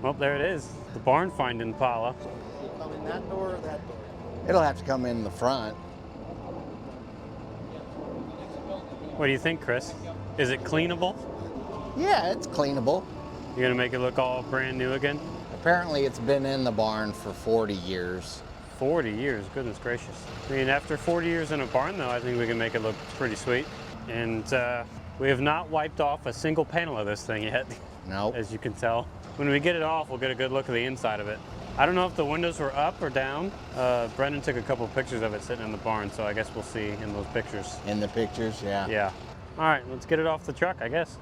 Well, there it is. The barn find Impala. Will it come in that door or that door? It'll have to come in the front. What do you think, Chris? Is it cleanable? Yeah, it's cleanable. You're gonna make it look all brand new again? Apparently it's been in the barn for 40 years. 40 years, goodness gracious. I mean, after 40 years in a barn though, I think we can make it look pretty sweet. And we have not wiped off a single panel of this thing yet. Nope. As you can tell. When we get it off, we'll get a good look at the inside of it. I don't know if the windows were up or down. Brendan took a couple pictures of it sitting in the barn, so I guess we'll see in those pictures. In the pictures, yeah. Yeah. All right, let's get it off the truck, I guess.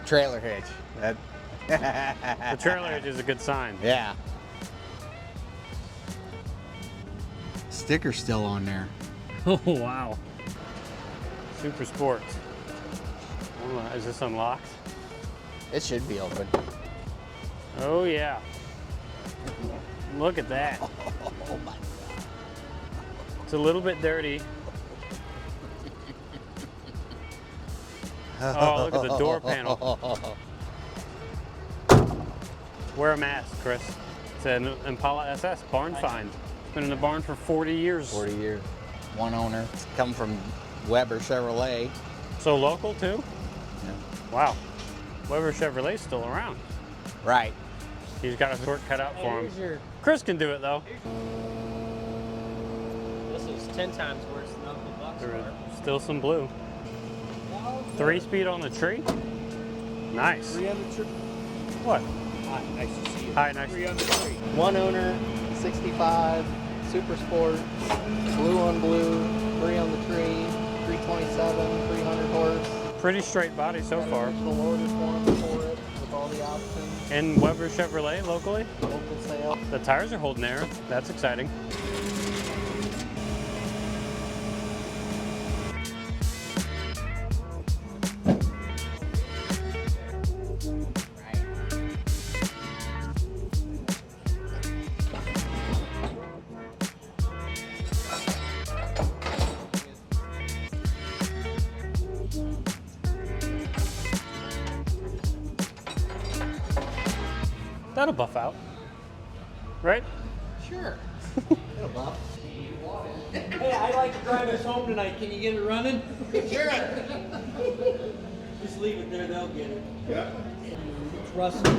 Trailer hitch. The trailer hitch is a good sign. Yeah. Sticker's still on there. Oh, wow. Super Sport. Is this unlocked? It should be open. Oh, yeah. Look at that. Oh my God. It's a little bit dirty. Oh, look at the door panel. Wear a mask, Chris. It's an Impala SS barn find. It's been in the barn for 40 years. 40 years. One owner. It's come from Weber Chevrolet. So local too? Yeah. Wow. Weber Chevrolet's still around. Right. He's got a short cut out for him. Chris can do it though. This is 10 times worse than Uncle Buck's There's car. still some blue. 3-speed on the tree? Nice. 3 on the tree. What? Hi, nice to see you. Hi, nice. 3 on the tree. One owner, 65, Super Sport, blue on blue, 3 on the tree, 327, 300 horse. Pretty straight body so Got far. an initial order form for it with all the options. And Weber Chevrolet locally? Local sale. The tires are holding air. That's exciting. That'll buff out. Right? Sure. It'll buff. Hey, I'd like to drive us home tonight. Can you get it running? Sure. Just leave it there, they'll get it. Yeah. It's rusty.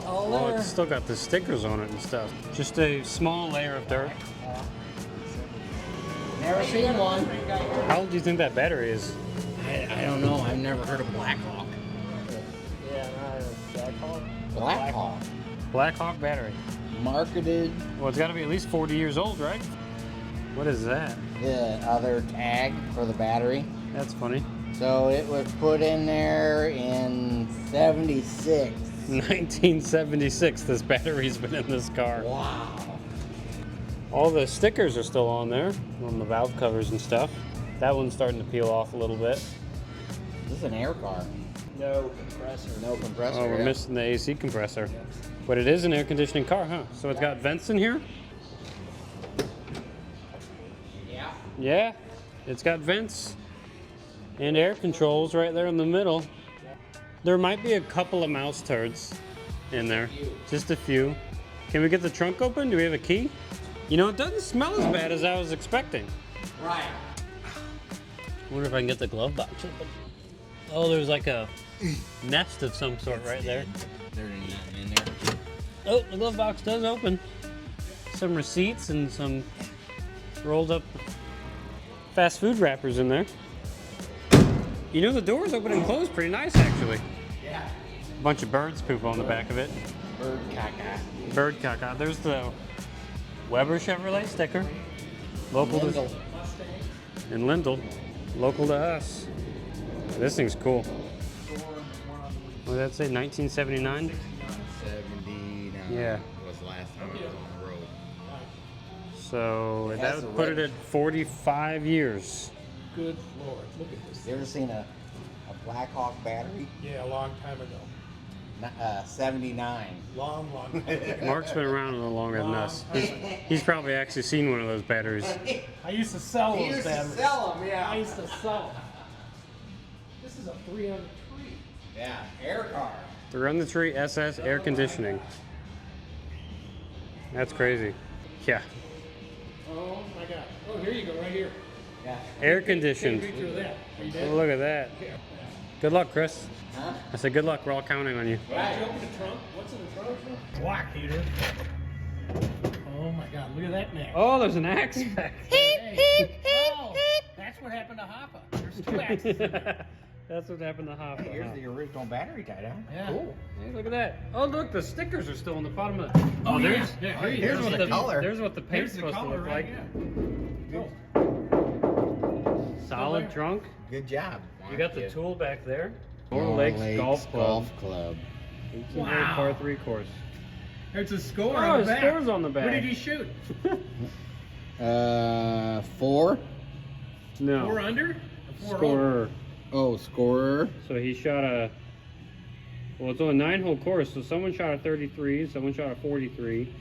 All Oh, there. it's still got the stickers on it and stuff. Just a small layer of dirt. Never seen one. How old do you think that battery is? I don't know. I've never heard of Blackhawk. Yeah, Blackhawk. Blackhawk. Blackhawk battery. Marketed Well, it's got to be at least 40 years old, right? What is that? the other tag for the battery. That's funny. So it was put in there in 76. 1976, this battery's been in this car. Wow. All the stickers are still on there, on the valve covers and stuff. That one's starting to peel off a little bit. This is an air car. No compressor. No compressor. Oh, we're yeah. missing the AC compressor. But it is an air conditioning car, huh? So it's got vents in here? Yeah. Yeah, it's got vents and air controls right there in the middle. There might be a couple of mouse turds in there, just a few. Can we get the trunk open? Do we have a key? You know, it doesn't smell as bad as I was expecting. Right. I wonder if I can get the glove box open. Oh, there's like a nest of some sort right there. There's nothing in there. Oh, the glove box does open. Some receipts and some rolled up fast food wrappers in there. You know, the doors open and close pretty nice, actually. Yeah. A bunch of birds poop on the back of it. Bird caca. Bird caca. There's the Weber Chevrolet sticker. Local to Lindell. in Lindell. Local to us. This thing's cool. What did that say? 1979? 79 Yeah. was the last time I was on the road. So It that has would a put it red- at 45 years. Good Lord, look at this. You ever seen a Blackhawk battery? Yeah, a long time ago. 79. Long. Mark's been around a little longer than us. He's probably actually seen one of those batteries. I used to sell He those used to batteries. sell them, yeah. I used to sell them. This is a 303. Yeah, air car. The Run the Tree SS air conditioning. That's crazy. Yeah. Oh my God. Oh, here you go, right here. Yeah. Air Take a conditioned. picture of that. Are you Oh, dead? look at that. Good luck, Chris. Huh? I said good luck. We're all counting on you. Did you open the trunk? What's in the trunk? Block heater. Oh my God, look at that neck. Oh, there's an axe back. Oh, that's what happened to Hoppa. There's 2 axes in there. That's what happened to Hopper. Here's the original battery tie down. Yeah. Cool. Hey, look at that. Oh, look, the stickers are still on the bottom of the. Oh, there's yeah. Here you Here's go. what the color. There's what the paint's Here's the supposed color, to look right? like. Yeah. Solid there. trunk. Good job. You got the tool back there. North Four Lakes Golf Club. Golf Club. 18 Wow. par 3 course. There's a score Oh, on the his back. score's on the back. What did he shoot? 4. No. 4 under? Or 4 over? Scorer. Oh, scorer. So he shot a. Well, it's on a 9-hole course, so someone shot a 33, someone shot a 43,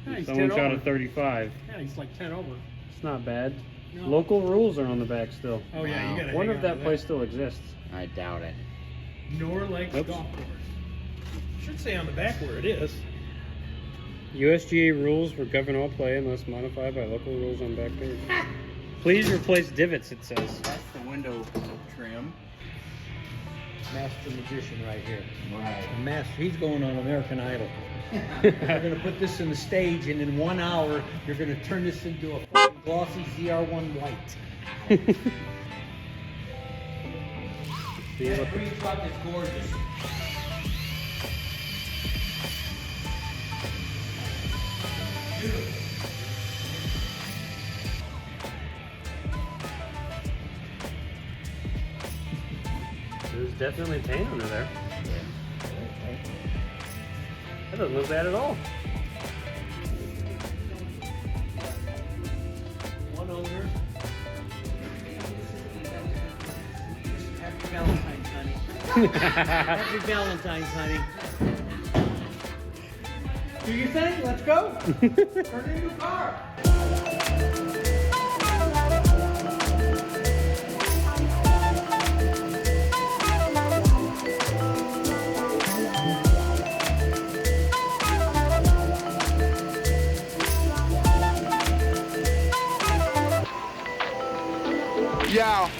Yeah, he's someone 10 shot over. a 35. Yeah, he's like 10 over. It's not bad. No. Local rules are on the back still. Oh yeah, you Wow. gotta Wonder hang if on that to place still exists. I doubt it. North Lakes Oops. Golf Course. Should say on the back where it is. USGA rules will govern all play unless modified by local rules on back page. Please replace divots, it says. That's the window trim. Master magician right here. Right. A master, he's going on American Idol. They're gonna put this in the stage, and in 1 hour, you're gonna turn this into a fucking glossy ZR1 white. That green truck is gorgeous. There's definitely paint under there. That doesn't look bad at all. One owner. Happy Valentine's, honey. Happy Valentine's, honey. Do your thing. Let's go. Turn into a car. Yeah.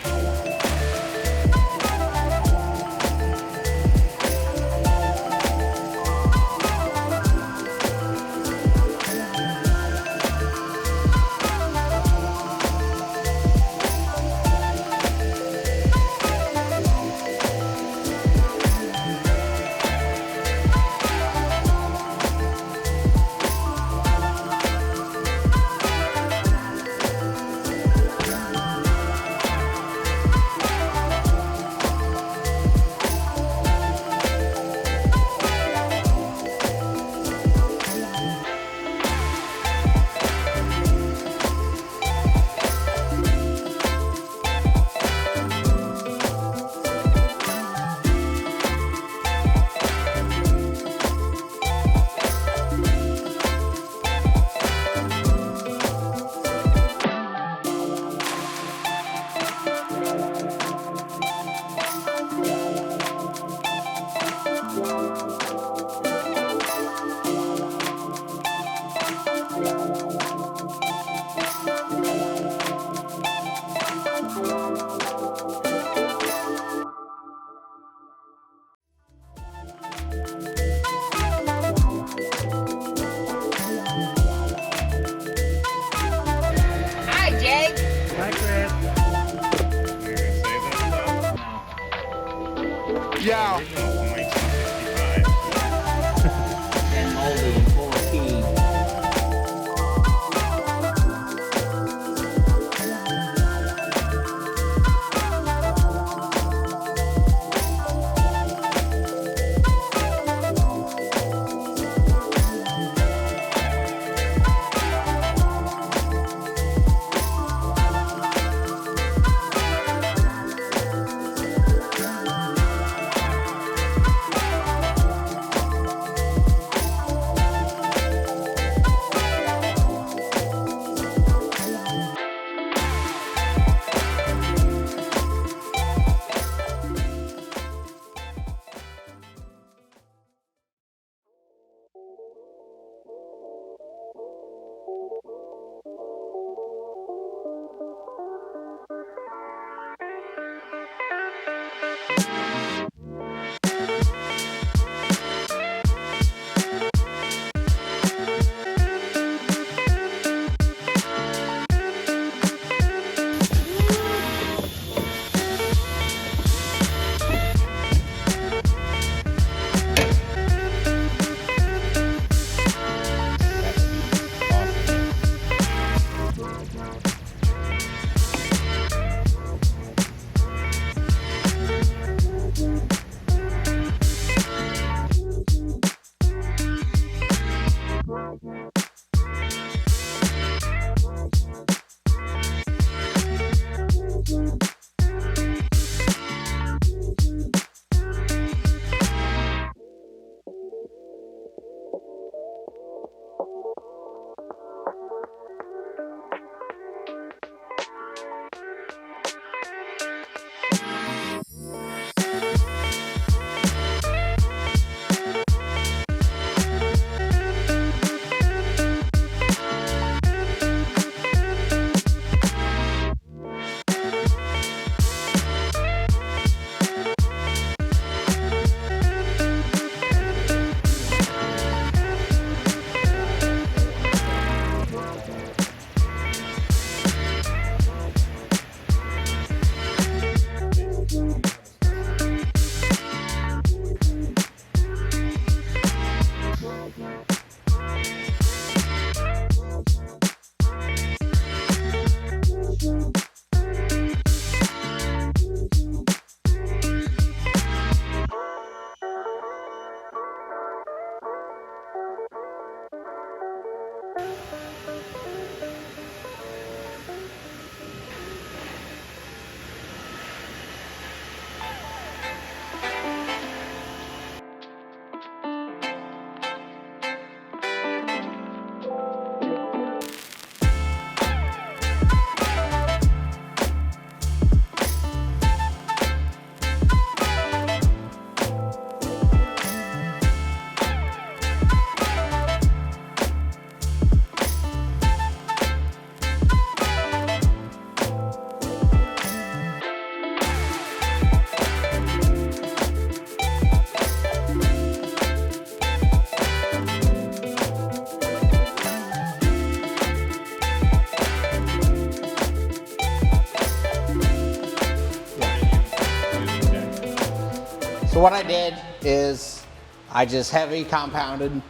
what I did is I just heavy compounded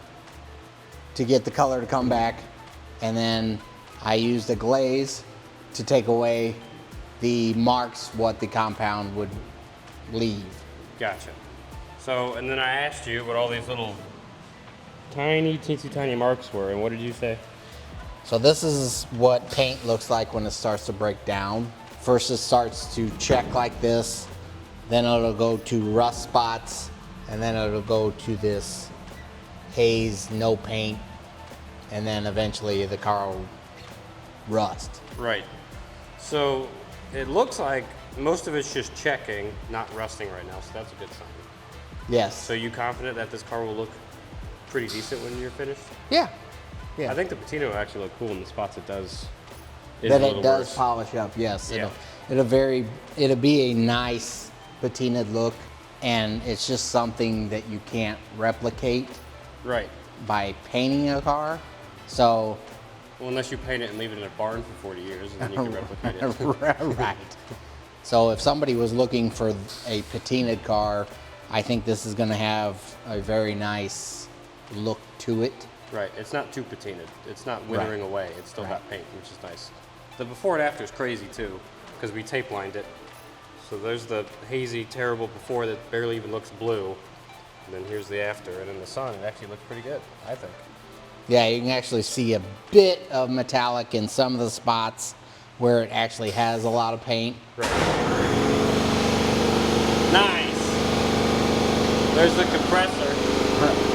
to get the color to come back, and then I used a glaze to take away the marks what the compound would leave. Gotcha. So, and then I asked you what all these little tiny, teensy tiny marks were, and what did you say? So this is what paint looks like when it starts to break down. First it starts to check like this, then it'll go to rust spots, and then it'll go to this haze, no paint, and then eventually the car will rust. Right. So it looks like most of it's just checking, not rusting right now, so that's a good sign. Yes. So you confident that this car will look pretty decent when you're finished? Yeah. Yeah. I think the patina will actually look cool in the spots it does. Is that a it little does worse. polish up, yes. Yeah. It'll be a nice patinaed look, and it's just something that you can't replicate Right. by painting a car. So Well, unless you paint it and leave it in a barn for 40 years, and then you can replicate it. right. So if somebody was looking for a patinaed car, I think this is going to have a very nice look to it. Right. It's not too patinaed. It's not withering away. It's still got paint, which is nice. The before and after is crazy too, because we tape lined it. So there's the hazy, terrible before that barely even looks blue. And then here's the after, and in the sun, it actually looks pretty good, I think. Yeah, you can actually see a bit of metallic in some of the spots where it actually has a lot of paint. Right. Nice. There's the compressor.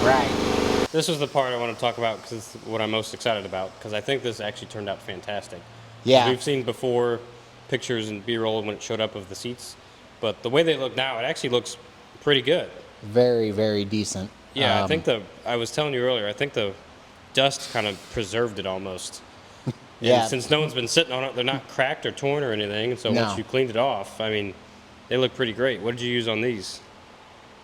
Right. This was the part I want to talk about because it's what I'm most excited about, because I think this actually turned out fantastic. Yeah. We've seen before pictures and B-roll when it showed up of the seats, but the way they look now, it actually looks pretty good. Very, very decent. Yeah, I think I was telling you earlier, I think the dust kind of preserved it almost. Yeah. And since no one's been sitting on it, they're not cracked or torn or anything, and so No. once you cleaned it off, I mean, they look pretty great. What did you use on these?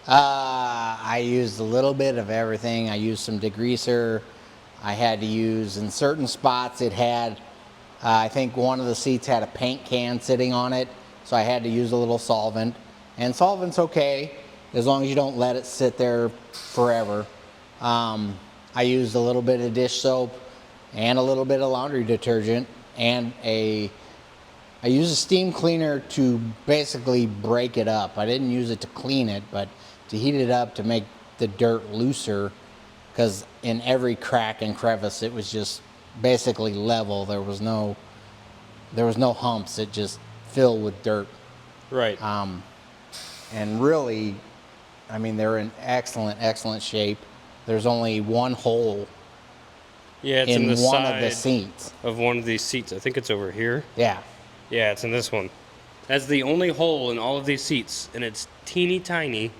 I used a little bit of everything. I used some degreaser. I had to use, in certain spots, it had, I think one of the seats had a paint can sitting on it, so I had to use a little solvent. And solvent's okay, as long as you don't let it sit there forever. I used a little bit of dish soap and a little bit of laundry detergent, and I used a steam cleaner to basically break it up. I didn't use it to clean it, but to heat it up to make the dirt looser, because in every crack and crevice it was just basically level. There was no humps. It just filled with dirt. Right. And really, I mean, they're in excellent shape. There's only one hole Yeah, it's in in the one side of the seats. of one of these seats. I think it's over here. Yeah. Yeah, it's in this one. That's the only hole in all of these seats, and it's teeny tiny,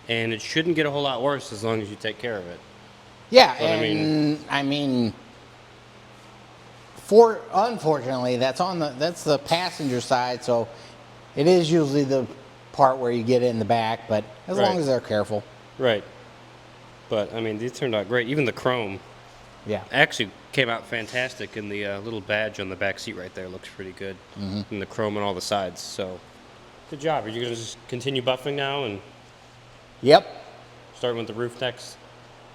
and it shouldn't get a whole lot worse as long as you take care of it. Yeah, But I mean, unfortunately, that's the passenger side, so it is usually the part where you get in the back, but as Right. long as they're careful. Right. But, I mean, these turned out great. Even the chrome Yeah. actually came out fantastic, and the little badge on the back seat right there looks pretty good. Mm-hmm. And the chrome on all the sides, so good job. Are you going to just continue buffing now and Yep. starting with the roof next?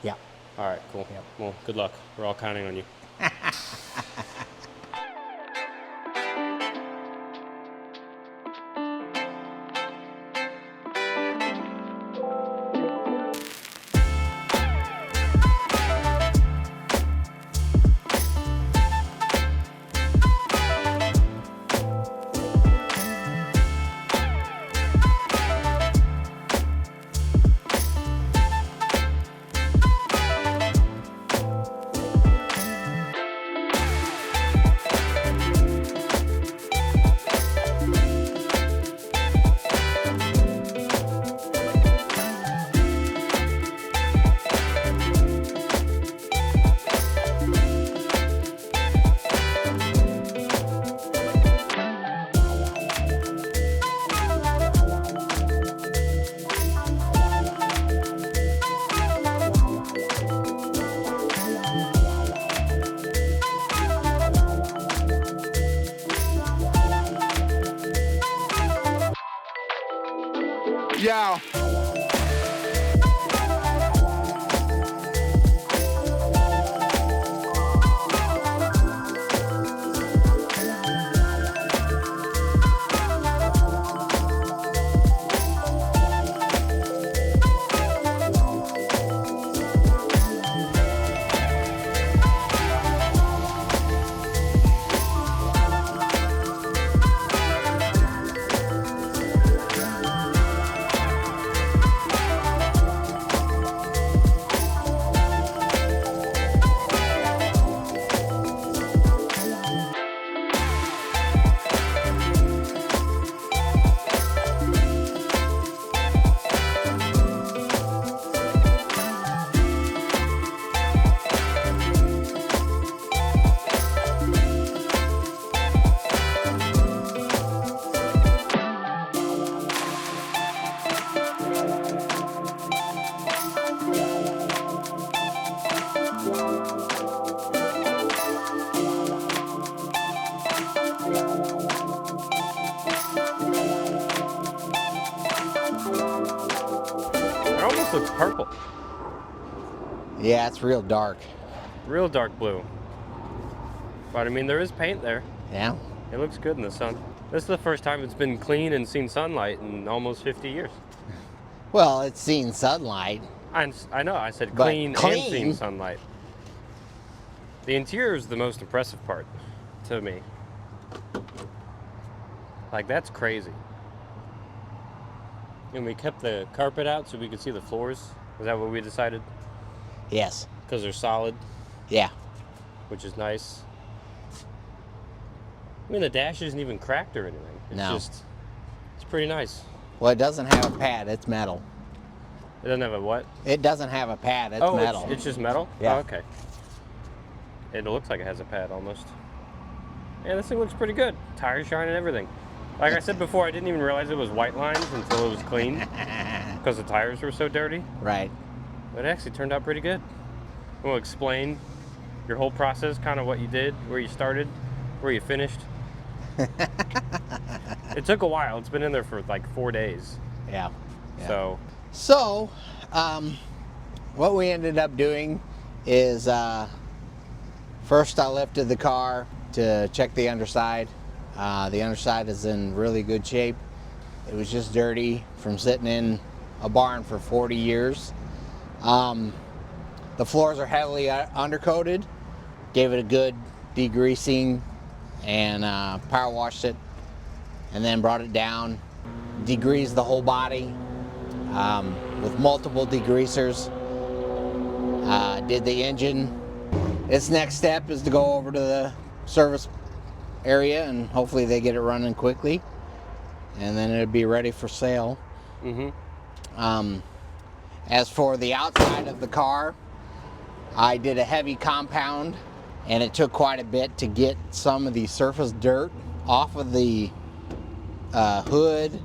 Yeah. All right, cool. Yep. Well, good luck. We're all counting on you. Yo. it's purple. Yeah, it's real dark. Real dark blue. But I mean, there is paint there. Yeah. It looks good in the sun. This is the first time it's been clean and seen sunlight in almost 50 years. Well, it's seen sunlight. I know, I said But clean and clean? seen sunlight. The interior is the most impressive part to me. Like, that's crazy. And we kept the carpet out so we could see the floors. Is that what we decided? Yes. Because they're solid, Yeah. which is nice. I mean, the dash isn't even cracked or anything. It's No. just, it's pretty nice. Well, it doesn't have a pad. It's metal. It doesn't have a what? It doesn't have a pad. It's Oh, metal. it's just metal? Yeah. Oh, okay. It looks like it has a pad almost. Yeah, this thing looks pretty good. Tires shine and everything. Like I said before, I didn't even realize it was white lines until it was clean because the tires were so dirty. Right. But it actually turned out pretty good. We'll explain your whole process, kind of what you did, where you started, where you finished. It took a while. It's been in there for like 4 days. Yeah. Yeah. So, What we ended up doing is first I lifted the car to check the underside. The underside is in really good shape. It was just dirty from sitting in a barn for 40 years. The floors are heavily undercoated. Gave it a good degreasing and power washed it, and then brought it down, degreased the whole body with multiple degreasers. Did the engine. Its next step is to go over to the service area and hopefully they get it running quickly, and then it'll be ready for sale. As for the outside of the car, I did a heavy compound, and it took quite a bit to get some of the surface dirt off of the hood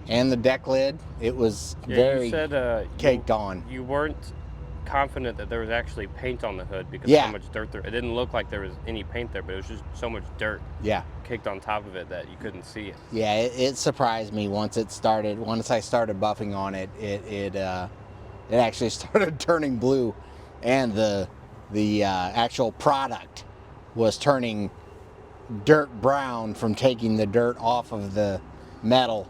and the deck lid. It was very you said, caked on. You weren't confident that there was actually paint on the hood because Yeah. of how much dirt there. It didn't look like there was any paint there, but it was just so much dirt Yeah. caked on top of it that you couldn't see it. Yeah, it surprised me once it started. Once I started buffing on it, it actually started turning blue, and the actual product was turning dirt brown from taking the dirt off of the metal.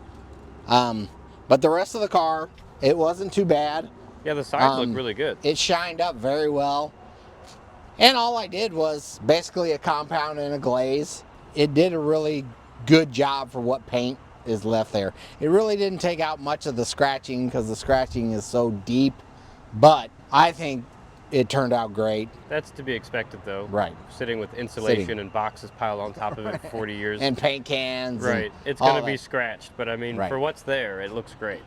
But the rest of the car, it wasn't too bad. Yeah, the sides look really good. It shined up very well. And all I did was basically a compound and a glaze. It did a really good job for what paint is left there. It really didn't take out much of the scratching because the scratching is so deep, but I think it turned out great. That's to be expected, though. Right. Sitting with insulation Sitting. and boxes piled on top of it for 40 years. And paint cans. Right. And It's all going to be that. scratched, but I mean, Right. for what's there, it looks great.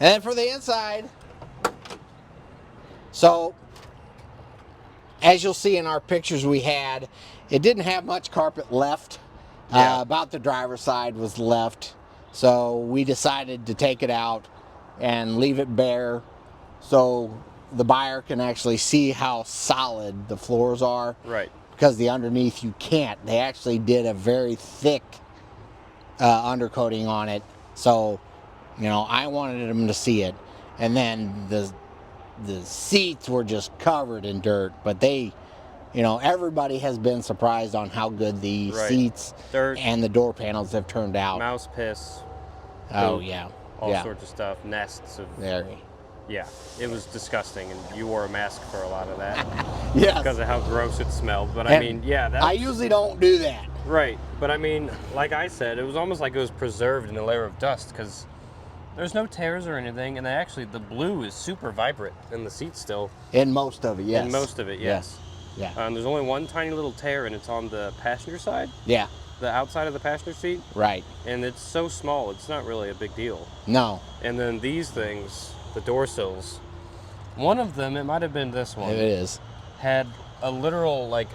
And then for the inside, so as you'll see in our pictures we had, it didn't have much carpet left. Yeah. About the driver's side was left. So we decided to take it out and leave it bare so the buyer can actually see how solid the floors are. Right. Because the underneath you can't. They actually did a very thick undercoating on it. So, you know, I wanted them to see it. And then the seats were just covered in dirt. But they, you know, everybody has been surprised on how good the Right. seats Dirt. and the door panels have turned out. Mouse piss, Oh, poop, yeah. all Yeah. sorts of stuff, nests of... Very. Yeah, it was disgusting, and you wore a mask for a lot of that Yes. because of how gross it smelled. But I And mean, yeah, that's... I usually don't do that. Right, but I mean, like I said, it was almost like it was preserved in a layer of dust because there's no tears or anything, and actually the blue is super vibrant in the seat still. In most of it, yes. In most of it, yes. Yeah. There's only one tiny little tear, and it's on the passenger side, Yeah. the outside of the passenger seat, Right. and it's so small, it's not really a big deal. No. And then these things, the door sills, one of them, it might have been this one, It is. had a literal, like,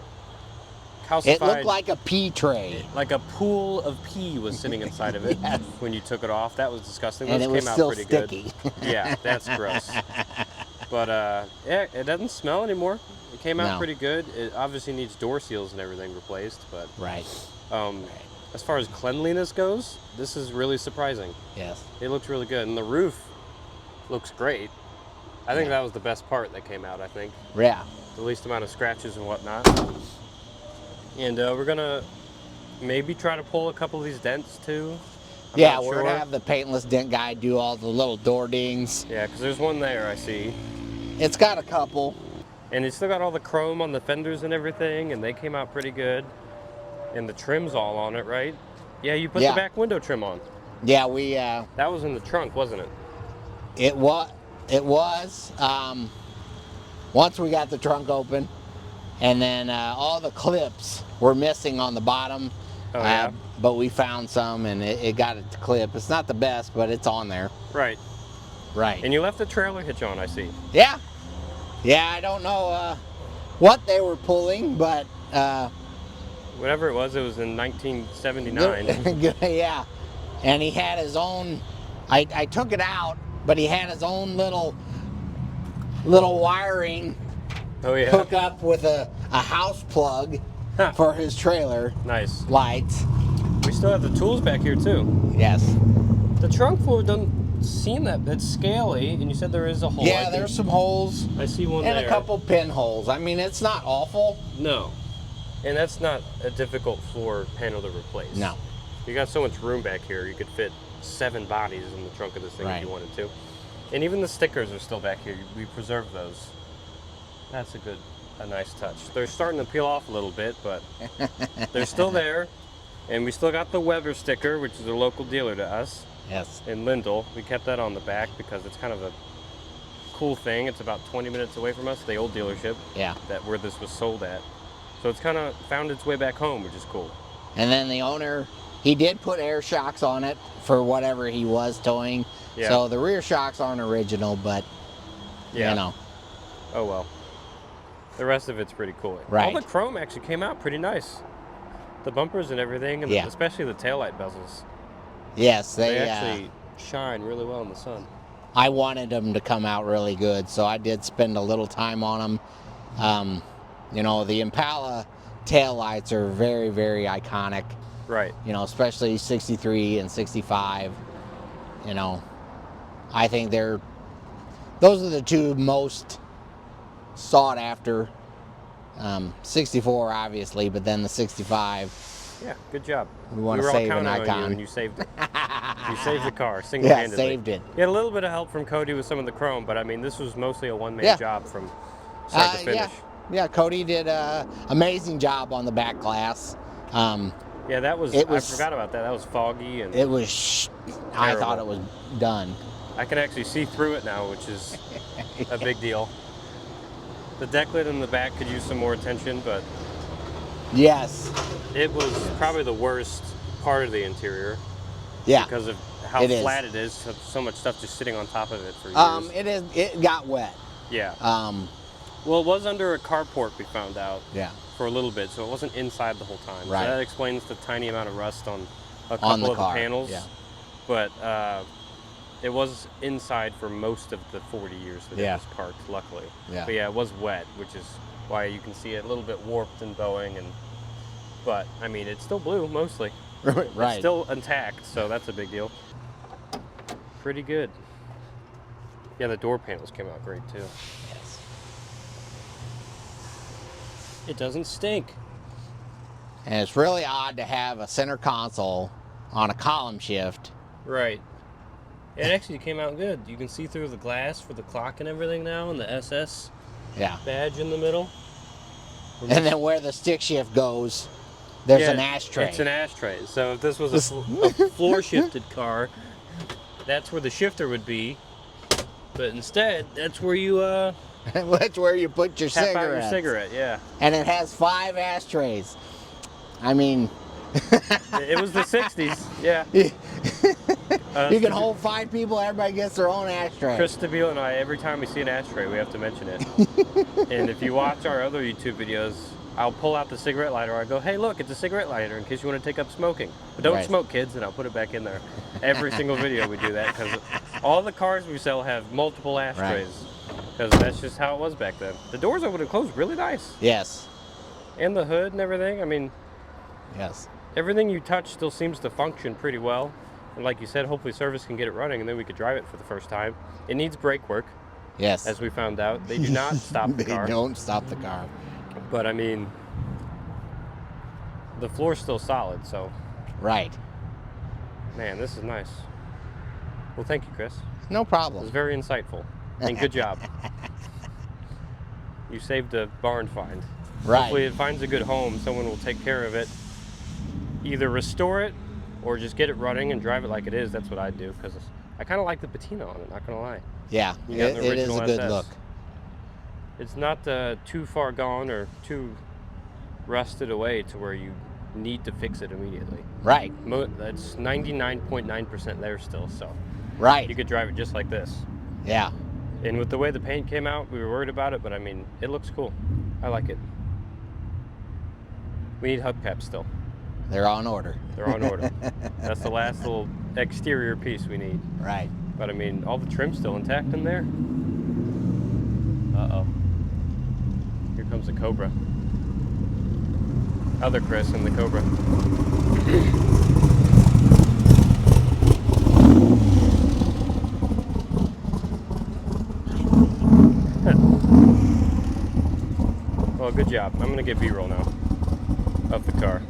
calcified... It looked like a pea tray. Like a pool of pee was sitting inside of it Yes. when you took it off. That was disgusting. And Those it was came out still pretty sticky. good. Yeah, that's gross. But yeah, it doesn't smell anymore. It came out No. pretty good. It obviously needs door seals and everything replaced, but Right. as far as cleanliness goes, this is really surprising. Yes. It looks really good, and the roof looks great. I think that was the best part that came out, I think. Yeah. The least amount of scratches and whatnot. And we're gonna maybe try to pull a couple of these dents too. I'm Yeah, not we're sure. gonna have the paintless dent guy do all the little door dings. Yeah, because there's one there I see. It's got a couple. And it's still got all the chrome on the fenders and everything, and they came out pretty good. And the trim's all on it, right? Yeah, you put the back window trim on. Yeah, we. That was in the trunk, wasn't it? It was. It was. Once we got the trunk open, and then all the clips were missing on the bottom. Oh, yeah. But we found some, and it got it to clip. It's not the best, but it's on there. Right. Right. And you left the trailer hitch on, I see. Yeah. Yeah, I don't know what they were pulling, but whatever it was in 1979. yeah. And he had his own. I took it out, but he had his own little wiring Oh yeah. hook up with a house plug for his trailer Nice. lights. We still have the tools back here too. Yes. The trunk floor doesn't seem that it's scaly, and you said there is a hole. Yeah, there's some holes I see one and there. a couple pinholes. I mean, it's not awful. No. And that's not a difficult floor panel to replace. No. You got so much room back here, you could fit 7 bodies in the trunk of this thing if you wanted to. And even the stickers are still back here. We preserved those. That's a nice touch. They're starting to peel off a little bit, but they're still there. And we still got the Weber sticker, which is a local dealer to us. Yes. In Lindell. We kept that on the back because it's kind of a cool thing. It's about 20 minutes away from us, the old dealership. Yeah. Where this was sold at. So it's kind of found its way back home, which is cool. And then the owner, he did put air shocks on it for whatever he was towing. Yeah. So the rear shocks aren't original, but you know. Oh well. The rest of it's pretty cool. Right. All the chrome actually came out pretty nice. The bumpers and everything, and especially the taillight bezels. Yes, They actually shine really well in the sun. I wanted them to come out really good, so I did spend a little time on them. You know, the Impala taillights are very, very iconic. Right. You know, especially 63 and 65. You know, I think those are the two most sought after. 64 obviously, but then the 65. Yeah, good job. We want to save an all counting on you, icon. and you saved it. You saved the car single-handedly. Yeah, saved it. You had a little bit of help from Cody with some of the chrome, but I mean, this was mostly a one-man job from start to finish. Yeah, Cody did an amazing job on the back glass. Yeah, that was. I forgot about that. That was foggy and. It was. I thought it was done. I can actually see through it now, which is a big deal. The deck lid in the back could use some more attention, but. Yes. It was probably the worst part of the interior. Yeah. Because of how flat it is, so much stuff just sitting on top of it for years. It got wet. Yeah. Well, it was under a carport, we found out. Yeah. For a little bit, so it wasn't inside the whole time. Right. So that explains the tiny amount of rust on a couple of the panels. Yeah. But it was inside for most of the 40 years that it was parked, luckily. Yeah. But yeah, it was wet, which is why you can see it a little bit warped and bowing. But, I mean, it's still blue, mostly. Right. It's still intact, so that's a big deal. Pretty good. Yeah, the door panels came out great, too. Yes. It doesn't stink. And it's really odd to have a center console on a column shift. Right. It actually came out good. You can see through the glass for the clock and everything now, and the SS badge in the middle. And then where the stick shift goes, there's an ashtray. It's an ashtray. So if this was a floor shifted car, that's where the shifter would be. But instead, that's where you that's where you put your tap cigarette. out your cigarette, yeah. And it has 5 ashtrays. I mean, it was the 60s, yeah. You can hold 5 people, everybody gets their own ashtray. Chris Stabile and I, every time we see an ashtray, we have to mention it. And if you watch our other YouTube videos, I'll pull out the cigarette lighter. I go, hey, look, it's a cigarette lighter in case you want to take up smoking. But don't smoke, kids, and I'll put it back in there. Every single video we do that because all the cars we sell have multiple ashtrays. Because that's just how it was back then. The doors open and close really nice. Yes. And the hood and everything. I mean, yes. Everything you touch still seems to function pretty well. And like you said, hopefully service can get it running and then we could drive it for the first time. It needs brake work. Yes. As we found out, they do not stop the They car. don't stop the car. But I mean, the floor's still solid, so Right. man, this is nice. Well, thank you, Chris. No It was problem. very insightful, and good job. You saved a barn find. Right. Hopefully it finds a good home. Someone will take care of it. Either restore it or just get it running and drive it like it is. That's what I'd do, because I kind of like the patina on it, not gonna lie. Yeah, You got an it is original a good SS. look. It's not too far gone or too rusted away to where you need to fix it immediately. Right. That's 99.9% there still, so Right. you could drive it just like this. Yeah. And with the way the paint came out, we were worried about it, but I mean, it looks cool. I like it. We need hubcaps still. They're on order. They're on order. That's the last little exterior piece we need. Right. But I mean, all the trim's still intact in there. Uh-oh. Here comes the Cobra. Other Chris and the Cobra. Well, good job. I'm gonna get B-roll now of the car.